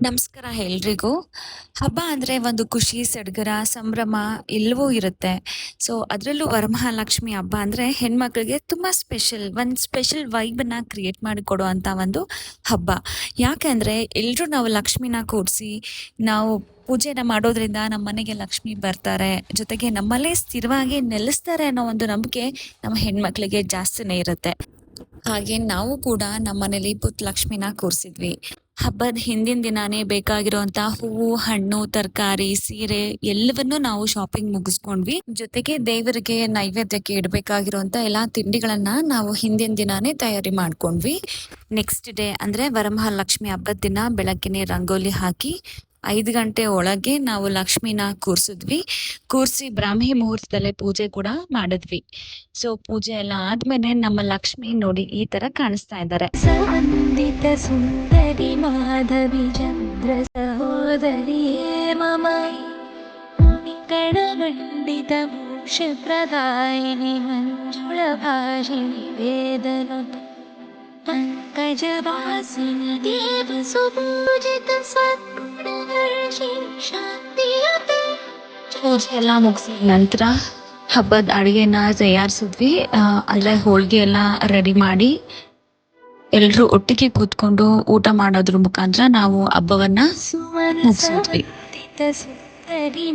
ನಮಸ್ಕಾರ ಎಲ್ರಿಗೂ. ಹಬ್ಬ ಅಂದ್ರೆ ಒಂದು ಖುಷಿ, ಸಡಗರ, ಸಂಭ್ರಮ ಎಲ್ಲವೂ ಇರುತ್ತೆ. ಸೊ, ಅದ್ರಲ್ಲೂ ವರಮಹಾಲಕ್ಷ್ಮಿ ಹಬ್ಬ ಅಂದ್ರೆ ಹೆಣ್ಮಕ್ಳಿಗೆ ತುಂಬಾ ಸ್ಪೆಷಲ್. ಒಂದ್ ಸ್ಪೆಷಲ್ ವೈಬನ್ನ ಕ್ರಿಯೇಟ್ ಮಾಡಿಕೊಡುವಂತ ಒಂದು ಹಬ್ಬ. ಯಾಕಂದ್ರೆ ಎಲ್ರೂ ನಾವು ಲಕ್ಷ್ಮಿನ ಕೂರ್ಸಿ, ನಾವು ಪೂಜೆನ ಮಾಡೋದ್ರಿಂದ ನಮ್ಮನೆಗೆ ಲಕ್ಷ್ಮಿ ಬರ್ತಾರೆ. ಜೊತೆಗೆ ನಮ್ಮಲ್ಲೇ ಸ್ಥಿರವಾಗಿ ನೆಲೆಸ್ತಾರೆ ಅನ್ನೋ ಒಂದು ನಂಬಿಕೆ ನಮ್ಮ ಹೆಣ್ಮಕ್ಳಿಗೆ ಜಾಸ್ತಿನೇ ಇರುತ್ತೆ. ಹಾಗೆ ನಾವು ಕೂಡ ನಮ್ಮನೇಲಿ ಪುಟ್ಟ ಲಕ್ಷ್ಮಿನ ಕೂರ್ಸಿದ್ವಿ. ಹಬ್ಬದ ಹಿಂದಿನ ದಿನಾನೇ ಬೇಕಾಗಿರುವಂತ ಹೂವು, ಹಣ್ಣು, ತರಕಾರಿ, ಸೀರೆ ಎಲ್ಲವನ್ನೂ ನಾವು ಶಾಪಿಂಗ್ ಮುಗಿಸ್ಕೊಂಡ್ವಿ. ಜೊತೆಗೆ ದೇವರಿಗೆ ನೈವೇದ್ಯಕ್ಕೆ ಇಡಬೇಕಾಗಿರುವಂತ ಎಲ್ಲಾ ತಿಂಡಿಗಳನ್ನ ನಾವು ಹಿಂದಿನ ದಿನಾನೇ ತಯಾರಿ ಮಾಡ್ಕೊಂಡ್ವಿ. ನೆಕ್ಸ್ಟ್ ಡೇ ಅಂದ್ರೆ ವರಮಹಾಲಕ್ಷ್ಮಿ ಹಬ್ಬದ ದಿನ ಬೆಳಗ್ಗೆನೆ ರಂಗೋಲಿ ಹಾಕಿ 5 ಗಂಟೆ ಒಳಗೆ ನಾವು ಲಕ್ಷ್ಮಿನ ಕೂರ್ಸಿದ್ವಿ. ಕೂರ್ಸಿ ಬ್ರಾಹ್ಮಿ ಮುಹೂರ್ತದಲ್ಲೇ ಪೂಜೆ ಕೂಡ ಮಾಡಿದ್ವಿ. ಸೊ ಪೂಜೆ ಎಲ್ಲ ಆದ್ಮೇಲೆ ನಮ್ಮ ಲಕ್ಷ್ಮಿ ನೋಡಿ ಈ ತರ ಕಾಣಿಸ್ತಾ ಇದ್ದಾರೆ. ಸಂವಂದಿತ ಸುಂದರಿ ಮಾಧವಿ ಚಂದ್ರ ಸಹೋದರಿಯೇ ಮಮ ಕಣಮಂಡಿತ ಮೋಕ್ಷ ಪ್ರದಾಯಿನಿ ಮಂಜುಳ ಭಾಷಿಣಿ ವೇದನುತ ಪಂಕಜವಾಸಿನಿ ದೇವ ಸುಪೂಜಿತ ಸದ್ಗುಣದರ್ಶಿನಿ ಶಾಂತಿಯುತೆ. ಪೂಜೆ ಎಲ್ಲ ಮುಗಿಸಿದ ನಂತರ ಹಬ್ಬದ ಅಡಿಗೆನ ತಯಾರಿಸಿದ್ವಿ. ಅಲ್ಲೇ ಹೋಳಿಗೆ ಎಲ್ಲ ರೆಡಿ ಮಾಡಿ ಎಲ್ರೂ ಒಟ್ಟಿಗೆ ಕೂತ್ಕೊಂಡು ಊಟ ಮಾಡೋದ್ರ ಮುಖಾಂತರ ನಾವು ಹಬ್ಬವನ್ನ ಸುಮನ ಮುಗಿಸಿದ್ವಿ. ಸಂವಂದಿತ ಸುಂದರಿ